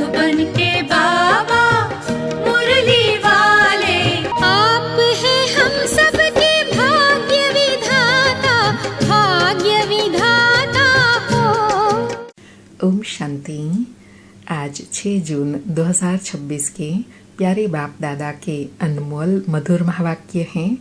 मधुबन के बाबा मुरली वाले। आप हैं हम सबके भाग्य विधाता, भाग्य विधाता हो। ओम शांति। आज 6 जून 2026 के प्यारे बाप दादा के अनमोल मधुर महावाक्य हैं।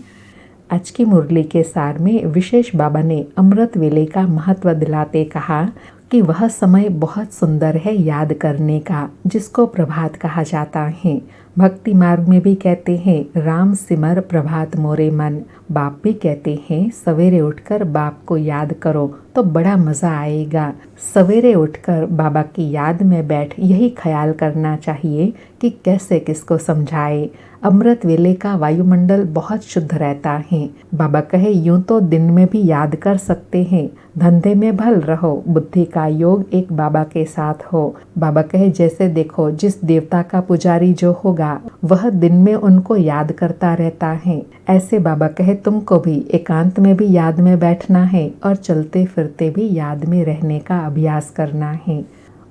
आज की मुरली के सार में विशेष बाबा ने अमृत वेले का महत्व दिलाते कहा कि वह समय बहुत सुंदर है याद करने का, जिसको प्रभात कहा जाता है। भक्ति मार्ग में भी कहते हैं राम सिमर प्रभात मोरे मन। बाप भी कहते हैं सवेरे उठकर बाप को याद करो तो बड़ा मज़ा आएगा। सवेरे उठकर बाबा की याद में बैठ यही ख्याल करना चाहिए कि कैसे किसको समझाए। अमृत वेले का वायुमंडल बहुत शुद्ध रहता है। बाबा कहे यूं तो दिन में भी याद कर सकते हैं, धंधे में भल रहो, बुद्धि का योग एक बाबा के साथ हो। बाबा कहे जैसे देखो जिस देवता का पुजारी जो होगा वह दिन में उनको याद करता रहता है, ऐसे बाबा कहे तुमको भी एकांत में भी याद में बैठना है और चलते फिरते भी याद में रहने का अभ्यास करना है।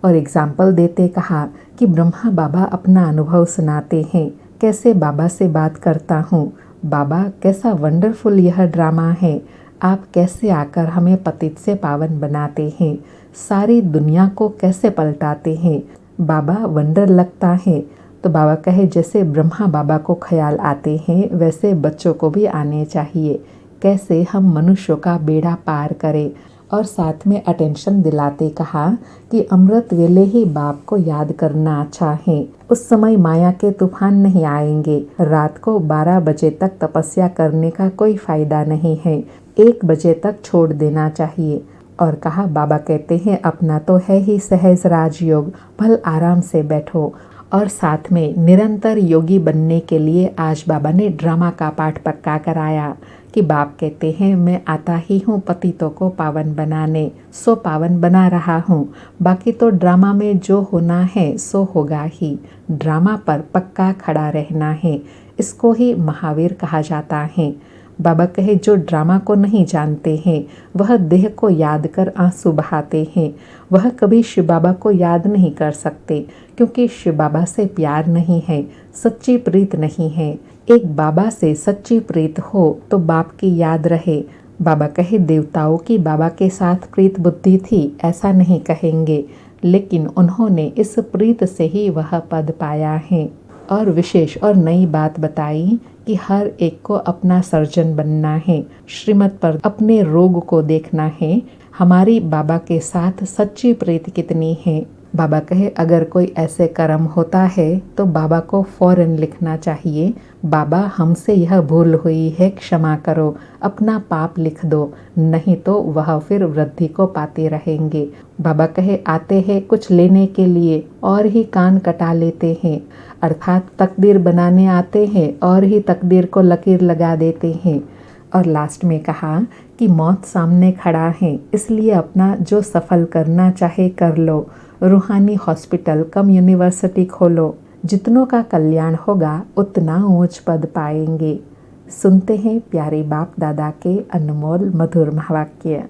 और एग्जाम्पल देते कहा कि ब्रह्मा बाबा अपना अनुभव सुनाते हैं, कैसे बाबा से बात करता हूँ, बाबा कैसा वंडरफुल यह ड्रामा है, आप कैसे आकर हमें पतित से पावन बनाते हैं, सारी दुनिया को कैसे पलटाते हैं, बाबा वंडर लगता है। तो बाबा कहे जैसे ब्रह्मा बाबा को ख्याल आते हैं वैसे बच्चों को भी आने चाहिए, कैसे हम मनुष्यों का बेड़ा पार करें। और साथ में अटेंशन दिलाते कहा कि अमृत वेले ही बाप को याद करना अच्छा है। उस समय माया के तूफान नहीं आएंगे। रात को 12 बजे तक तपस्या करने का कोई फायदा नहीं है, 1 बजे तक छोड़ देना चाहिए। और कहा बाबा कहते हैं अपना तो है ही सहज राजयोग, भल आराम से बैठो। और साथ में निरंतर योगी बनने के लिए आज बाबा ने ड्रामा का पाठ पक्का कराया कि बाप कहते हैं मैं आता ही हूँ पतितों को पावन बनाने, सो पावन बना रहा हूँ, बाकी तो ड्रामा में जो होना है सो होगा ही। ड्रामा पर पक्का खड़ा रहना है, इसको ही महावीर कहा जाता है। बाबा कहे जो ड्रामा को नहीं जानते हैं वह देह को याद कर आंसू बहाते हैं, वह कभी शिव बाबा को याद नहीं कर सकते, क्योंकि शिव बाबा से प्यार नहीं है, सच्ची प्रीत नहीं है। एक बाबा से सच्ची प्रीत हो तो बाप की याद रहे। बाबा कहे देवताओं की बाबा के साथ प्रीत बुद्धि थी ऐसा नहीं कहेंगे, लेकिन उन्होंने इस प्रीत से ही वह पद पाया है। और विशेष और नई बात बताई कि हर एक को अपना सर्जन बनना है, श्रीमत पर अपने रोग को देखना है, हमारी बाबा के साथ सच्ची प्रीत कितनी है। बाबा कहे अगर कोई ऐसे कर्म होता है तो बाबा को फौरन लिखना चाहिए, बाबा हमसे यह भूल हुई है क्षमा करो, अपना पाप लिख दो, नहीं तो वह फिर वृद्धि को पाते रहेंगे। बाबा कहे आते हैं कुछ लेने के लिए और ही कान कटा लेते हैं, अर्थात तकदीर बनाने आते हैं और ही तकदीर को लकीर लगा देते हैं। और लास्ट में कहा कि मौत सामने खड़ा है, इसलिए अपना जो सफल करना चाहे कर लो, रूहानी हॉस्पिटल कम यूनिवर्सिटी खोलो, जितनों का कल्याण होगा उतना ऊंच पद पाएंगे। सुनते हैं प्यारे बाप दादा के अनमोल मधुर महावाक्य।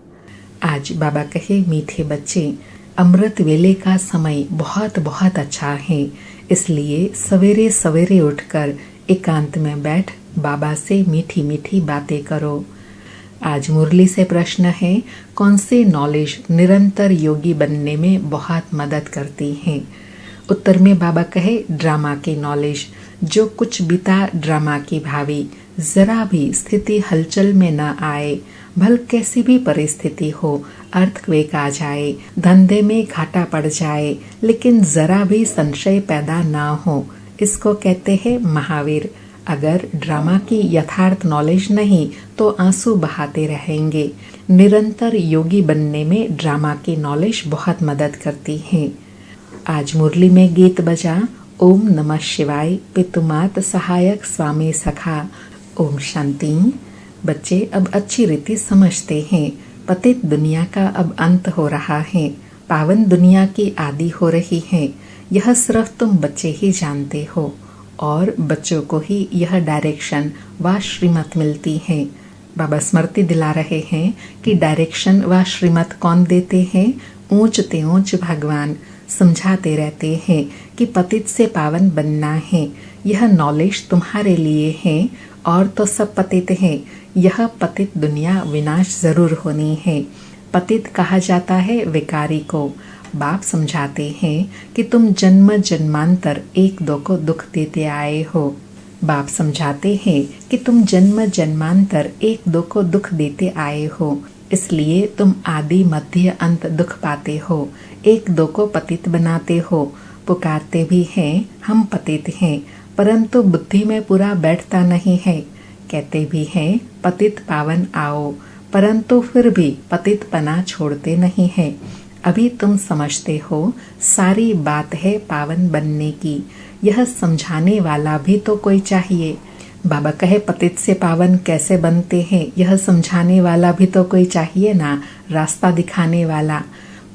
आज बाबा कहे मीठे बच्चे अमृत वेले का समय बहुत बहुत अच्छा है, इसलिए सवेरे सवेरे उठकर एकांत में बैठ बाबा से मीठी मीठी बातें करो। आज मुरली से प्रश्न है कौन सी नॉलेज निरंतर योगी बनने में बहुत मदद करती है। उत्तर में बाबा कहे ड्रामा की नॉलेज, जो कुछ बीता ड्रामा की भावी, जरा भी स्थिति हलचल में न आए, भल कैसी भी परिस्थिति हो, अर्थक्वेक आ जाए, धंधे में घाटा पड़ जाए, लेकिन जरा भी संशय पैदा ना हो, इसको कहते हैं महावीर। अगर ड्रामा की यथार्थ नॉलेज नहीं तो आंसू बहाते रहेंगे। निरंतर योगी बनने में ड्रामा की नॉलेज बहुत मदद करती है। आज मुरली में गीत बजा ओम नमः शिवाय पितुमात सहायक स्वामी सखा। ओम शांति। बच्चे अब अच्छी रीति समझते हैं पतित दुनिया का अब अंत हो रहा है, पावन दुनिया की आदि हो रही है, यह सिर्फ तुम बच्चे ही जानते हो और बच्चों को ही यह डायरेक्शन व श्रीमत मिलती है। बाबा स्मृति दिला रहे हैं कि डायरेक्शन व श्रीमत कौन देते हैं? ऊंच ते ऊंच भगवान। समझाते रहते हैं कि पतित से पावन बनना है। यह नॉलेज तुम्हारे लिए है और तो सब पतित है। यह पतित दुनिया विनाश जरूर होनी है। पतित कहा जाता है विकारी को। बाप समझाते हैं कि तुम जन्म जन्मांतर एक दो को दुख देते आए हो। बाप समझाते हैं कि तुम जन्म जन्मांतर एक दो को दुख देते आए हो, इसलिए तुम आदि मध्य अंत दुख पाते हो। एक दो को पतित बनाते हो। पुकारते भी हैं हम पतित हैं, परंतु बुद्धि में पूरा बैठता नहीं है। कहते भी हैं पतित पावन आओ, परंतु फिर भी पतितपना छोड़ते नहीं है। अभी तुम समझते हो सारी बात है पावन बनने की। यह समझाने वाला भी तो कोई चाहिए। बाबा कहे पतित से पावन कैसे बनते हैं, यह समझाने वाला भी तो कोई चाहिए ना, रास्ता दिखाने वाला।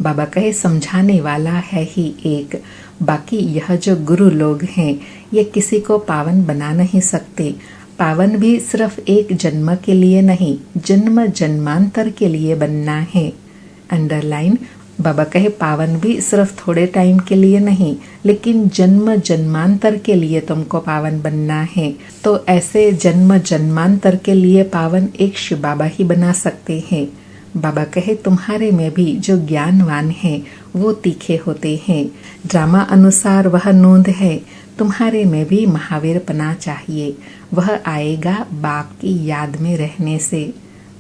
बाबा कहे समझाने वाला है ही एक, बाकी यह जो गुरु लोग हैं ये किसी को पावन बना नहीं सकते। पावन भी सिर्फ एक जन्म के लिए नहीं, जन्म जन्मांतर के लिए बनना है। अंडरलाइन। बाबा कहे पावन भी सिर्फ थोड़े टाइम के लिए नहीं, लेकिन जन्म जन्मांतर के लिए तुमको पावन बनना है। तो ऐसे जन्म जन्मांतर के लिए पावन एक शिव बाबा ही बना सकते हैं। बाबा कहे तुम्हारे में भी जो ज्ञानवान है वो तीखे होते हैं। ड्रामा अनुसार वह नोंद है। तुम्हारे में भी महावीर पना चाहिए। वह आएगा बाप की याद में रहने से।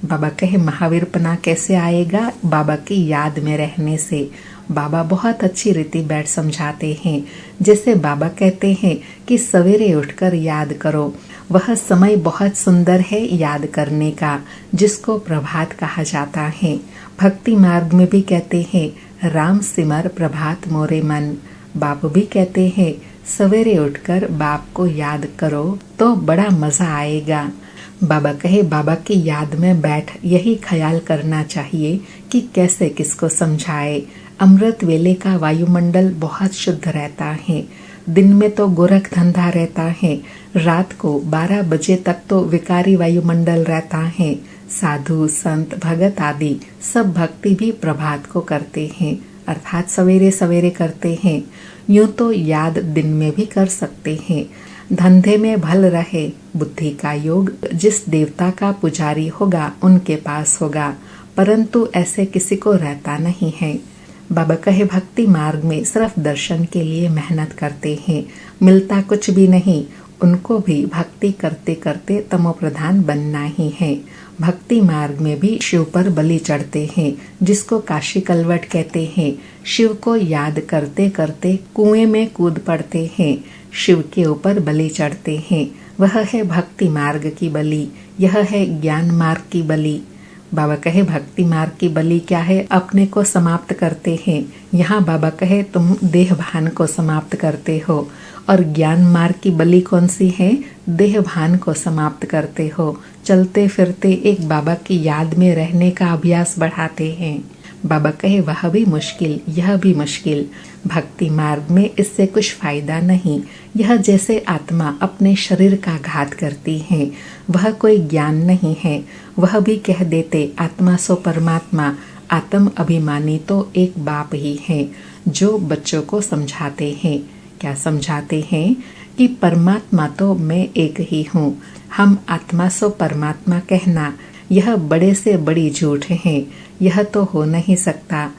बाबा कहे महावीर पना कैसे आएगा? बाबा की याद में रहने से। बाबा बहुत अच्छी रीति बैठ समझाते हैं। जैसे बाबा कहते हैं कि सवेरे उठकर याद करो, वह समय बहुत सुंदर है याद करने का, जिसको प्रभात कहा जाता है। भक्ति मार्ग में भी कहते हैं राम सिमर प्रभात मोरे मन। बाप भी कहते हैं सवेरे उठकर बाप को याद करो तो बड़ा मजा आएगा। बाबा कहे बाबा की याद में बैठ यही ख्याल करना चाहिए कि कैसे किसको समझाए। अमृत वेले का वायुमंडल बहुत शुद्ध रहता है। दिन में तो गोरख धंधा रहता है, रात को 12 बजे तक तो विकारी वायुमंडल रहता है। साधु संत भगत आदि सब भक्ति भी प्रभात को करते हैं, अर्थात सवेरे सवेरे करते हैं। यूं तो याद दिन में भी कर सकते हैं। धंधे में भल रहे, बुद्धि का योग जिस देवता का पुजारी होगा उनके पास होगा, परंतु ऐसे किसी को रहता नहीं है। बाबा कहे भक्ति मार्ग में सिर्फ दर्शन के लिए मेहनत करते हैं, मिलता कुछ भी नहीं। उनको भी भक्ति करते करते तमो प्रधान बनना ही है। भक्ति मार्ग में भी शिव पर बलि चढ़ते हैं, जिसको काशी कलवट कहते हैं। शिव को याद करते करते कुएं में कूद पड़ते हैं, शिव के ऊपर बलि चढ़ते हैं। वह है भक्ति मार्ग की बलि, यह है ज्ञान मार्ग की बलि। बाबा कहे भक्ति मार्ग की बलि क्या है? अपने को समाप्त करते हैं। यहाँ बाबा कहे तुम देह भान को समाप्त करते हो। और ज्ञान मार्ग की बलि कौन सी है? देह भान को समाप्त करते हो। चलते फिरते एक बाबा की याद में रहने का अभ्यास बढ़ाते हैं। बाबा कहे वह भी मुश्किल, यह भी मुश्किल। भक्ति मार्ग में इससे कुछ फायदा नहीं। यह जैसे आत्मा अपने शरीर का घात करती है, वह कोई ज्ञान नहीं है। वह भी कह देते आत्मा सो परमात्मा। आत्म अभिमानी तो एक बाप ही है जो बच्चों को समझाते हैं। क्या समझाते हैं? कि परमात्मा तो मैं एक ही हूँ। हम आत्मा सो परमात्मा कहना यह बड़े से बड़ी झूठ है, यह तो हो नहीं सकता।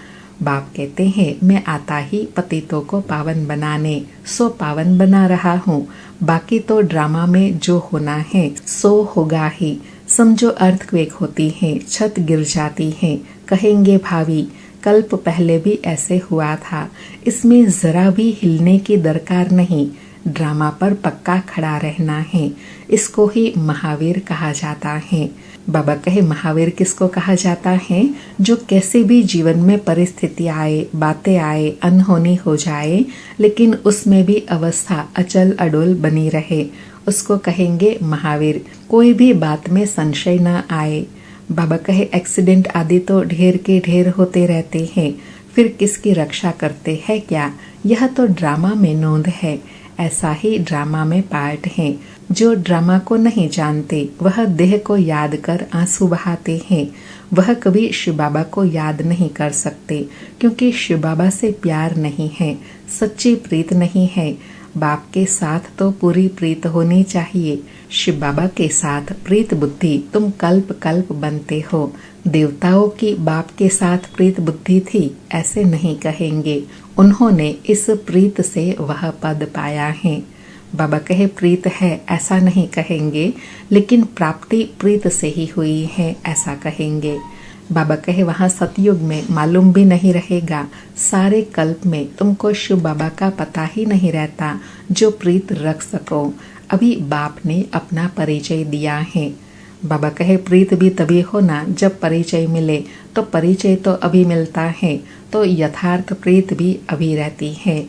बाप कहते हैं मैं आता ही पतितों को पावन बनाने, सो पावन बना रहा हूँ। बाकी तो ड्रामा में जो होना है सो होगा ही। समझो अर्थक्वेक होती है, छत गिर जाती है, कहेंगे भावी कल्प पहले भी ऐसे हुआ था। इसमें जरा भी हिलने की दरकार नहीं, ड्रामा पर पक्का खड़ा रहना है। इसको ही महावीर कहा जाता है। बाबा कहे महावीर किसको कहा जाता है? जो कैसे भी जीवन में परिस्थिति आए, बातें आए, अनहोनी हो जाए, लेकिन उसमें भी अवस्था अचल अडोल बनी रहे, उसको कहेंगे महावीर। कोई भी बात में संशय न आए। बाबा कहे एक्सीडेंट आदि तो ढेर के ढेर होते रहते हैं, फिर किसकी रक्षा करते हैं क्या? यह तो ड्रामा में नोंद है। ऐसा ही ड्रामा में पार्ट है। जो ड्रामा को नहीं जानते वह देह को याद कर आंसू बहाते हैं। वह कभी शिव बाबा को याद नहीं कर सकते क्योंकि शिव बाबा से प्यार नहीं है, सच्ची प्रीत नहीं है। बाप के साथ तो पूरी प्रीत होनी चाहिए। शिव बाबा के साथ प्रीत बुद्धि तुम कल्प कल्प बनते हो। देवताओं की बाप के साथ प्रीत बुद्धि थी ऐसे नहीं कहेंगे। उन्होंने इस प्रीत से वह पद पाया है। बाबा कहे प्रीत है ऐसा नहीं कहेंगे, लेकिन प्राप्ति प्रीत से ही हुई है ऐसा कहेंगे। बाबा कहे वहाँ सतयुग में मालूम भी नहीं रहेगा, सारे कल्प में तुमको शिव बाबा का पता ही नहीं रहता जो प्रीत रख सको। अभी बाप ने अपना परिचय दिया है। बाबा कहे प्रीत भी तभी होना जब परिचय मिले, तो परिचय तो अभी मिलता है, तो यथार्थ प्रीत भी अभी रहती है।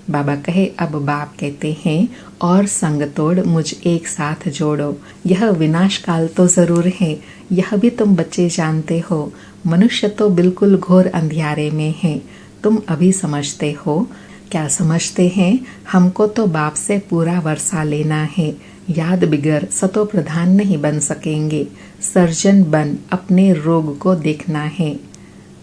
बाबा कहे अब बाप कहते हैं और संग तोड़ मुझ एक साथ जोड़ो। यह विनाश काल तो जरूर है, यह भी तुम बच्चे जानते हो। मनुष्य तो बिल्कुल घोर अंधियारे में है, तुम अभी समझते हो। क्या समझते हैं? हमको तो बाप से पूरा वर्षा लेना है। याद बिगर सतो प्रधान नहीं बन सकेंगे। सर्जन बन अपने रोग को देखना है।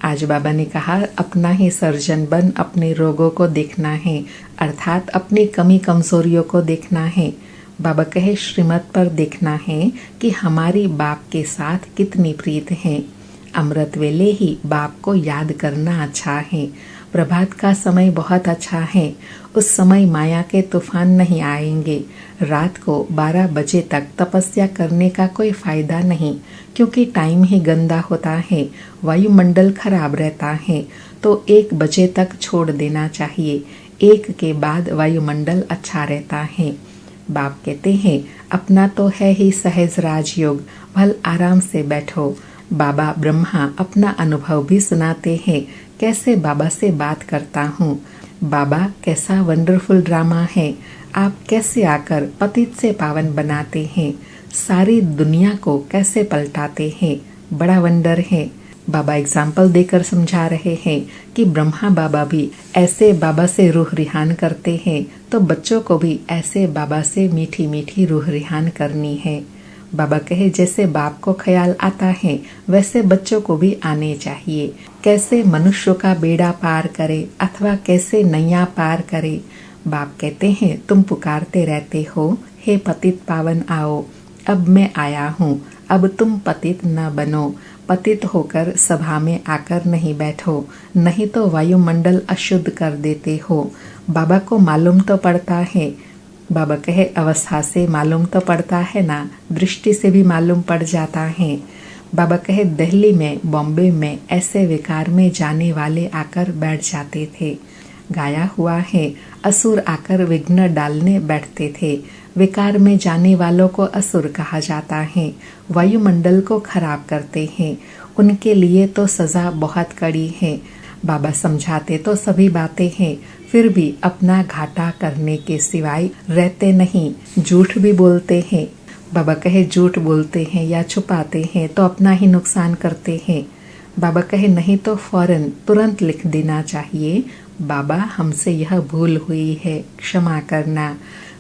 आज बाबा ने कहा अपना ही सर्जन बन अपने रोगों को देखना है, अर्थात अपनी कमी कमजोरियों को देखना है। बाबा कहे श्रीमत पर देखना है कि हमारी बाप के साथ कितनी प्रीत है। अमृत वेले ही बाप को याद करना अच्छा है। प्रभात का समय बहुत अच्छा है, उस समय माया के तूफान नहीं आएंगे। रात को 12 बजे तक तपस्या करने का कोई फायदा नहीं, क्योंकि टाइम ही गंदा होता है, वायुमंडल खराब रहता है, तो 1 बजे तक छोड़ देना चाहिए। 1 के बाद वायुमंडल अच्छा रहता है। बाप कहते हैं अपना तो है ही सहज राजयोग, भल आराम से बैठो। बाबा ब्रह्मा अपना अनुभव भी सुनाते हैं, कैसे बाबा से बात करता हूँ। बाबा कैसा वंडरफुल ड्रामा है, आप कैसे आकर पतित से पावन बनाते हैं, सारी दुनिया को कैसे पलटाते हैं, बड़ा वंडर है। बाबा एग्जाम्पल देकर समझा रहे हैं कि ब्रह्मा बाबा भी ऐसे बाबा से रूह रिहान करते हैं, तो बच्चों को भी ऐसे बाबा से मीठी मीठी रूह रिहान करनी है। बाबा कहे जैसे बाप को ख्याल आता है वैसे बच्चों को भी आने चाहिए। कैसे मनुष्यों का बेड़ा पार करे अथवा कैसे नैया पार करे। बाप कहते हैं तुम पुकारते रहते हो, हे पतित पावन आओ, अब मैं आया हूँ, अब तुम पतित न बनो। पतित होकर सभा में आकर नहीं बैठो, नहीं तो वायुमंडल अशुद्ध कर देते हो। बाबा को मालूम तो पड़ता है। बाबा कहे अवस्था से मालूम तो पड़ता है ना, दृष्टि से भी मालूम पड़ जाता है। बाबा कहे दिल्ली में, बॉम्बे में ऐसे विकार में जाने वाले आकर बैठ जाते थे। गाया हुआ है असुर आकर विघ्न डालने बैठते थे। विकार में जाने वालों को असुर कहा जाता है, वायुमंडल को खराब करते हैं, उनके लिए तो सजा बहुत कड़ी है। बाबा समझाते तो सभी बातें हैं, फिर भी अपना घाटा करने के सिवाय रहते नहीं, झूठ भी बोलते हैं। बाबा कहे झूठ बोलते हैं या छुपाते हैं तो अपना ही नुकसान करते हैं। बाबा कहे नहीं तो फौरन तुरंत लिख देना चाहिए, बाबा हमसे यह भूल हुई है, क्षमा करना।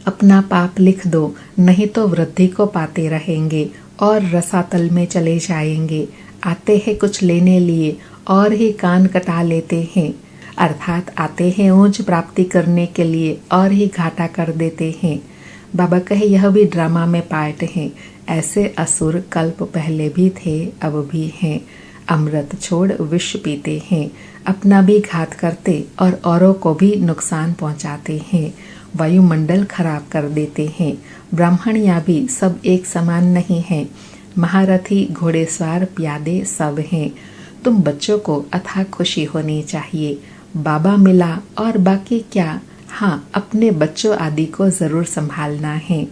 अपना पाप लिख दो, नहीं तो वृद्धि को पाते रहेंगे और रसातल में चले जाएंगे। आते हैं कुछ लेने लिए और ही कान कटा लेते हैं, अर्थात आते हैं ऊंच प्राप्ति करने के लिए और ही घाटा कर देते हैं। बाबा कहे यह भी ड्रामा में पार्ट है। ऐसे असुर कल्प पहले भी थे, अब भी हैं। अमृत छोड़ विष पीते हैं, अपना भी घात करते और औरों को भी नुकसान पहुंचाते हैं। वायुमंडल खराब कर देते हैं। ब्राह्मण या भी सब एक समान नहीं है। महारथी, घोड़ेसवार, प्यादे सब हैं। तुम बच्चों को अथाह खुशी होनी चाहिए। बाबा मिला और बाकी क्या, हाँ अपने बच्चों आदि को जरूर संभालना है।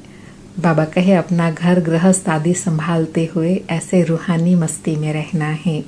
बाबा कहे अपना घर गृहस्थ आदि संभालते हुए ऐसे रूहानी मस्ती में रहना है।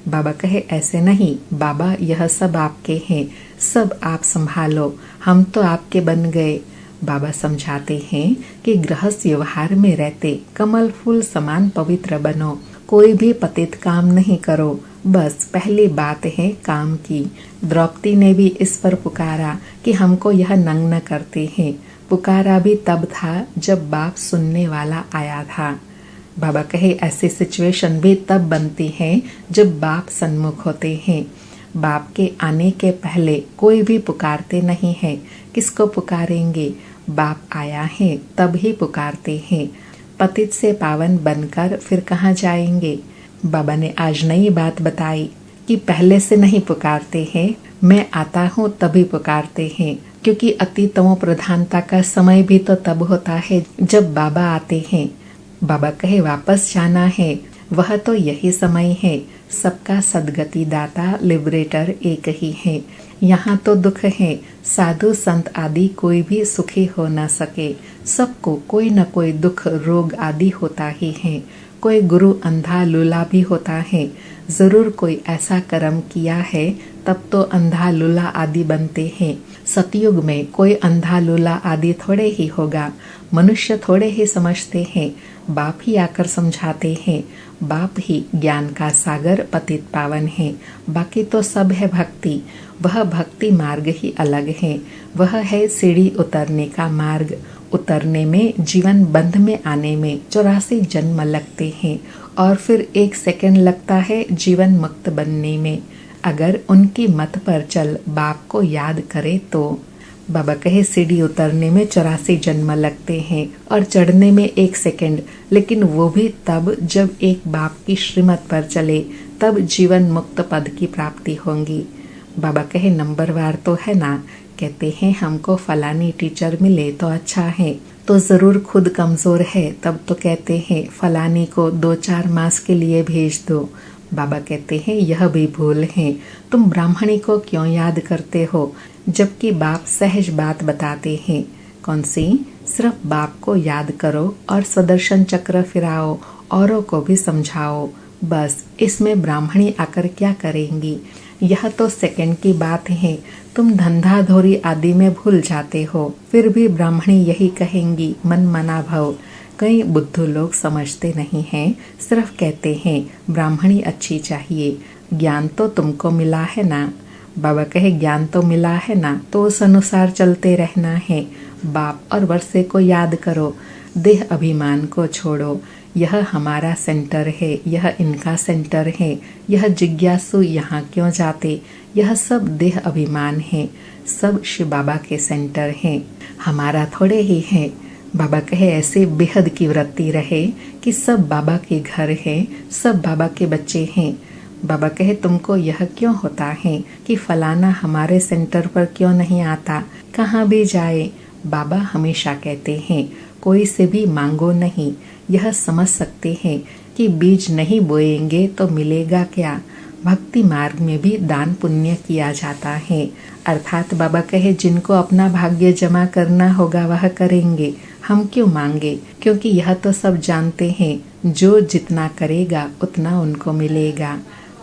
बाबा कहे ऐसे नहीं, बाबा यह सब आपके हैं, सब आप संभालो, हम तो आपके बन गए। बाबा समझाते हैं कि गृहस्थ व्यवहार में रहते कमल फूल समान पवित्र बनो, कोई भी पतित काम नहीं करो। बस पहली बात है काम की। द्रौपदी ने भी इस पर पुकारा कि हमको यह नग्न करते हैं। पुकारा भी तब था जब बाप सुनने वाला आया था। बाबा कहे ऐसी सिचुएशन भी तब बनती है जब बाप सन्मुख होते हैं। बाप के आने के पहले कोई भी पुकारते नहीं है। किसको पुकारेंगे? बाप आया है तब ही पुकारते हैं। पतित से पावन बनकर फिर कहाँ जाएंगे? बाबा ने आज नई बात बताई कि पहले से नहीं पुकारते हैं, मैं आता हूँ तभी पुकारते हैं। क्योंकि अति तमो प्रधानता का समय भी तो तब होता है जब बाबा आते हैं। बाबा कहे वापस जाना है, वह तो यही समय है। सबका सदगति दाता लिबरेटर एक ही है। यहाँ तो दुख है, साधु संत आदि कोई भी सुखी हो न सके। सबको कोई न कोई दुख रोग आदि होता ही है। कोई गुरु अंधा लूला भी होता है। जरूर कोई ऐसा कर्म किया है तब तो अंधा लूला आदि बनते हैं। सतयुग में कोई अंधा लूला आदि थोड़े ही होगा। मनुष्य थोड़े ही समझते हैं। बाप ही आकर समझाते हैं। बाप ही ज्ञान का सागर पतित पावन है। बाकी तो सब है भक्ति। वह भक्ति मार्ग ही अलग है। वह है सीढ़ी उतरने का मार्ग। उतरने में जीवन बंध में आने में 84 जन्म लगते हैं और फिर 1 सेकंड लगता है जीवन मुक्त बनने में। अगर उनकी मत पर चल बाप को याद करे तो। बाबा कहे सीढ़ी उतरने में 84 जन्म लगते हैं और चढ़ने में 1 सेकंड, लेकिन वो भी तब जब एक बाप की श्रीमत पर चले, तब जीवन मुक्त पद की प्राप्ति होगी। बाबा कहे नंबरवार तो है ना। कहते हैं हमको फलानी टीचर मिले तो अच्छा है, तो जरूर खुद कमजोर है तब तो कहते हैं फलानी को 2-4 मास के लिए भेज दो। बाबा कहते हैं यह भी भूल है। तुम ब्राह्मणी को क्यों याद करते हो जबकि बाप सहज बात बताते हैं। कौन सी? सिर्फ बाप को याद करो और सुदर्शन चक्र फिराओ, औरों को भी समझाओ। बस इसमें ब्राह्मणी आकर क्या करेंगी? यह तो सेकंड की बात है। तुम धंधा धोरी आदि में भूल जाते हो, फिर भी ब्राह्मणी यही कहेंगी मन मना भव। कई बुद्धू लोग समझते नहीं हैं, सिर्फ कहते हैं ब्राह्मणी अच्छी चाहिए। ज्ञान तो तुमको मिला है ना। बाबा कहे ज्ञान तो मिला है ना, तो उस अनुसार चलते रहना है। बाप और वर्षे को याद करो, देह अभिमान को छोड़ो। यह हमारा सेंटर है, यह इनका सेंटर है। यह जिज्ञासु यहाँ क्यों जाते? यह सब देह अभिमान है। सब शिव बाबा के सेंटर हैं, हमारा थोड़े ही है। बाबा कहे ऐसे बेहद की वृत्ति रहे कि सब बाबा के घर है, सब बाबा के बच्चे हैं। बाबा कहे तुमको यह क्यों होता है कि फलाना हमारे सेंटर पर क्यों नहीं आता? कहाँ भी जाए बाबा हमेशा कहते हैं कोई से भी मांगो नहीं। यह समझ सकते हैं कि बीज नहीं बोएंगे तो मिलेगा क्या। भक्ति मार्ग में भी दान पुण्य किया जाता है। अर्थात बाबा कहे जिनको अपना भाग्य जमा करना होगा वह करेंगे, हम क्यों मांगे? क्योंकि यह तो सब जानते हैं जो जितना करेगा उतना उनको मिलेगा।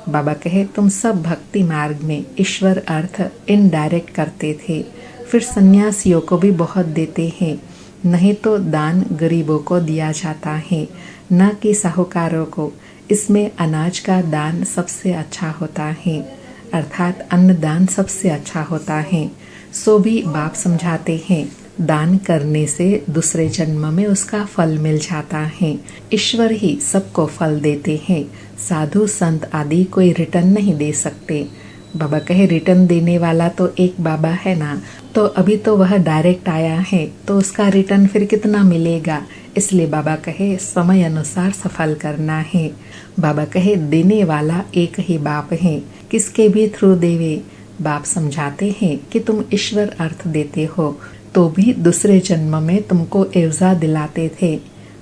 बाबा कहे तुम सब भक्ति मार्ग में ईश्वर अर्थ इनडायरेक्ट करते थे, फिर सन्यासियों को भी बहुत देते हैं। नहीं तो दान गरीबों को दिया जाता है, न कि साहूकारों को। इसमें अनाज का दान सबसे अच्छा होता है, अर्थात अन्नदान सबसे अच्छा होता है। सो भी बाप समझाते हैं दान करने से दूसरे जन्म में उसका फल मिल जाता है। ईश्वर ही सबको फल देते हैं, साधु संत आदि कोई रिटर्न नहीं दे सकते। बाबा कहे रिटर्न देने वाला तो एक बाबा है ना, तो अभी तो वह डायरेक्ट आया है, तो उसका रिटर्न फिर कितना मिलेगा? इसलिए बाबा कहे समय अनुसार सफल करना है। बाबा कहे देने वाला एक ही बाप है, किसके भी थ्रू देवे। बाप समझाते हैं कि तुम ईश्वर अर्थ देते हो तो भी दूसरे जन्म में तुमको एवजा दिलाते थे।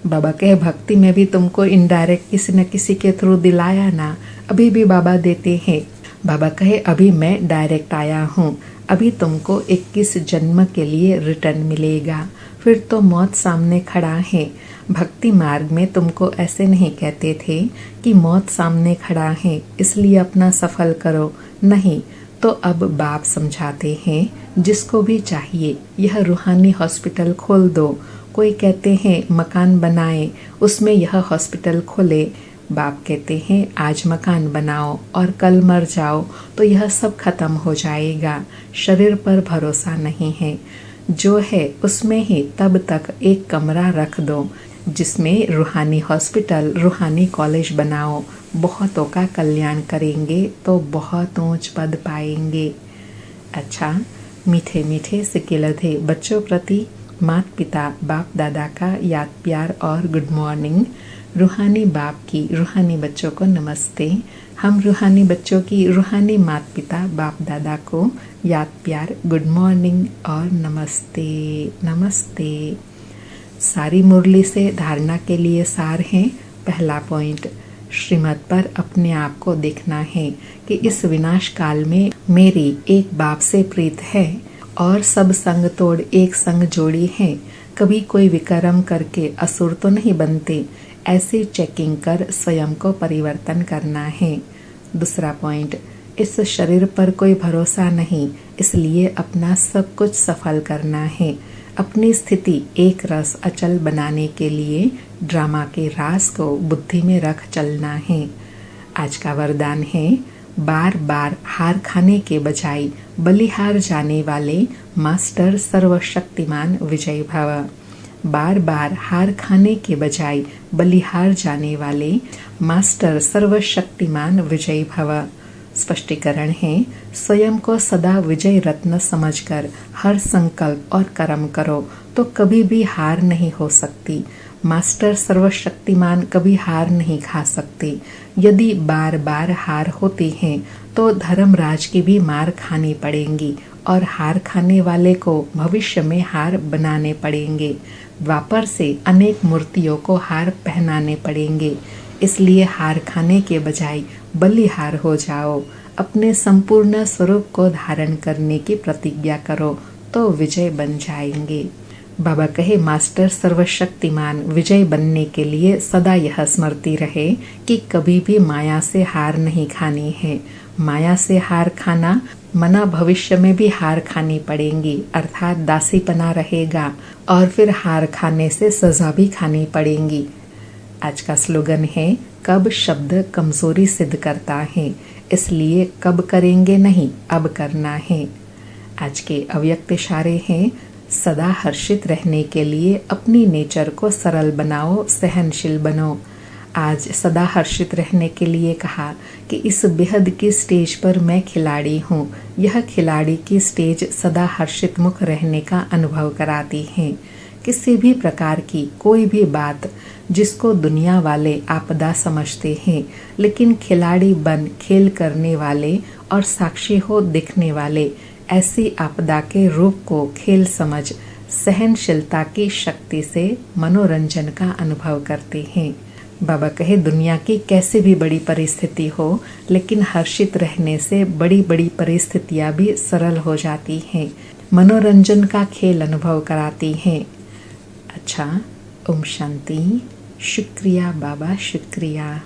बाबा कहे भक्ति में भी तुमको इनडायरेक्ट किसी न किसी के थ्रू दिलाया ना, अभी भी बाबा देते हैं। बाबा कहे अभी मैं डायरेक्ट आया हूँ, अभी तुमको 21 जन्म के लिए रिटर्न मिलेगा, फिर तो मौत सामने खड़ा है। भक्ति मार्ग में तुमको ऐसे नहीं कहते थे कि मौत सामने खड़ा है इसलिए अपना सफल करो, नहीं। तो अब बाप समझाते हैं जिसको भी चाहिए यह रूहानी हॉस्पिटल खोल दो। कोई कहते हैं मकान बनाए, उसमें यह हॉस्पिटल खोले। बाप कहते हैं आज मकान बनाओ और कल मर जाओ तो यह सब खत्म हो जाएगा। शरीर पर भरोसा नहीं है। जो है उसमें ही तब तक एक कमरा रख दो जिसमें रूहानी हॉस्पिटल, रूहानी कॉलेज बनाओ। बहुतों का कल्याण करेंगे तो बहुत ऊंच पद पाएंगे। अच्छा, मीठे मीठे सिकिलधे बच्चों प्रति माता पिता बाप दादा का याद प्यार और गुड मॉर्निंग। रूहानी बाप की रूहानी बच्चों को नमस्ते। हम रूहानी बच्चों की रूहानी माता पिता बाप दादा को याद प्यार, गुड मॉर्निंग और नमस्ते नमस्ते। सारी मुरली से धारणा के लिए सार है। पहला पॉइंट, श्रीमत पर अपने आप को देखना है कि इस विनाश काल में मेरी एक बाप से प्रीत है और सब संग तोड़ एक संग जोड़ी है। कभी कोई विक्रम करके असुर तो नहीं बनते, ऐसी चेकिंग कर स्वयं को परिवर्तन करना है। दूसरा पॉइंट, इस शरीर पर कोई भरोसा नहीं, इसलिए अपना सब कुछ सफल करना है। अपनी स्थिति एक रस अचल बनाने के लिए ड्रामा के रास को बुद्धि में रख चलना है। आज का वरदान है, बार बार हार खाने के बजाय बलिहार जाने वाले मास्टर सर्वशक्तिमान विजय भव। बार बार हार खाने के बजाय बलिहार जाने वाले मास्टर सर्वशक्तिमान विजय भव। स्पष्टीकरण है, स्वयं को सदा विजय रत्न समझकर हर संकल्प और कर्म करो तो कभी भी हार नहीं हो सकती। मास्टर सर्वशक्तिमान कभी हार नहीं खा सकते। यदि बार बार हार होती है तो धर्मराज की भी मार खानी पड़ेंगी और हार खाने वाले को भविष्य में हार बनाने पड़ेंगे। द्वापर से अनेक मूर्तियों को हार पहनाने पड़ेंगे। इसलिए हार खाने के बजाय बलिहार हो जाओ। अपने संपूर्ण स्वरूप को धारण करने की प्रतिज्ञा करो तो विजय बन जाएंगे। बाबा कहे, मास्टर सर्वशक्तिमान विजय बनने के लिए सदा यह स्मृति रहे कि कभी भी माया से हार नहीं खानी है। माया से हार खाना मना भविष्य में भी हार खानी पड़ेंगी, अर्थात दासीपना रहेगा और फिर हार खाने से सजा भी खानी पड़ेंगी। आज का स्लोगन है, कब शब्द कमजोरी सिद्ध करता है, इसलिए कब करेंगे नहीं, अब करना है। आज के अव्यक्त इशारे हैं, सदा हर्षित रहने के लिए अपनी नेचर को सरल बनाओ, सहनशील बनो। आज सदा हर्षित रहने के लिए कहा कि इस बेहद की स्टेज पर मैं खिलाड़ी हूँ। यह खिलाड़ी की स्टेज सदा हर्षित मुख रहने का अनुभव कराती है। किसी भी प्रकार की कोई भी बात जिसको दुनिया वाले आपदा समझते हैं, लेकिन खिलाड़ी बन खेल करने वाले और साक्षी हो दिखने वाले ऐसी आपदा के रूप को खेल समझ सहनशीलता की शक्ति से मनोरंजन का अनुभव करते हैं। बाबा कहे, दुनिया की कैसी भी बड़ी परिस्थिति हो, लेकिन हर्षित रहने से बड़ी बड़ी परिस्थितियां भी सरल हो जाती हैं, मनोरंजन का खेल अनुभव कराती हैं। अच्छा, ओम शांति। शुक्रिया बाबा, शुक्रिया।